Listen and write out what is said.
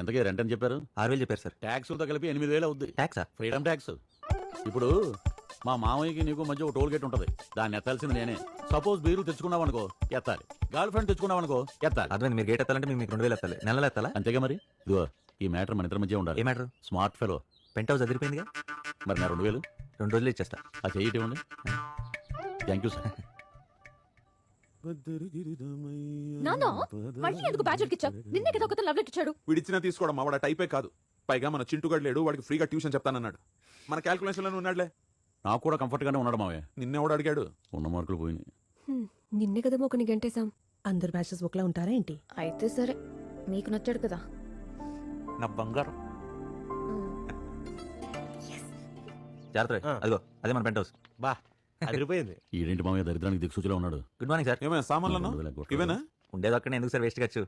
ఎంతకీ రెంట్ అని చెప్పారు? 6,000 చెప్పారు సార్. ట్యాక్సులతో కలిపి 8,000 అవుద్ది. ట్యాక్సా? Freedom tax. ఇప్పుడు మా మామయ్యకి నీకు మధ్య ఒక టోల్ గేట్ ఉంటది, దాన్ని ఎత్తాల్సింది నేనే. సపోజ్ బీరు తెచ్చుకున్నావు అనుకో ఎత్తాలి, గర్ల్ ఫ్రెండ్ తెచ్చుకున్నావు అనుకో ఎత్తాలి. అర్థమైంది. మీరు గేట్ ఎత్తాలంటే మీకు 2,000 ఎత్తాలి. నెలలో ఎత్తాలా? అంతేగా మరి. ఇదిగో ఈ మ్యాటర్ మన ఇద్దరి మధ్య ఉండాలి. ఏ matter? Smart fellow. Penthouse అదిరిపోయిందిగా. మరి నా 2,000 2 రోజులు ఇచ్చేస్తా. ఆ చెయ్యి ఇవ్వండి. Thank you sir. నానా మళ్ళీ ఎందుకు బ్యాచులర్కి ఇచ్చావు? నిన్నే కదా ఒక లవ్ లెటర్ ఇచ్చాడు. వీడిచ్చినా తీసుకోవడం వాడు టైపే కాదు. పైగా మన చింటుగాడు లేడు, వాడికి ఫ్రీగా ట్యూషన్ చెప్తానన్నాడు. మన క్యాల్కులేషన్లో ఉన్నాడులే. నాకు కూడా కంఫర్ట్ గానే ఉన్నాడు మావయ్య. నిన్నెవడు అడిగాడు? ఉన్న మార్కులు పోయినాయి. నిన్నే కదా ఒకని గంటేశాం. అందరు బ్యాచెస్ ఒకలా ఉంటారా ఏంటి? అయితే సరే, మీకు నచ్చాడు కదా. నా బంగారం. జాగ్రత్త. అదిగో అదే మన పెంట్ హౌస్. బా అదిరిపోయింది. ఈడేంటి మావయ్య దరిద్రానికి దిక్సూచిలో ఉన్నాడు. Good morning sir. ఏమైనా సామాన్లు ఇవేనా? ఉండేది ఒక్కడే ఎందుకు సార్ వేస్ట్ ఖర్చు?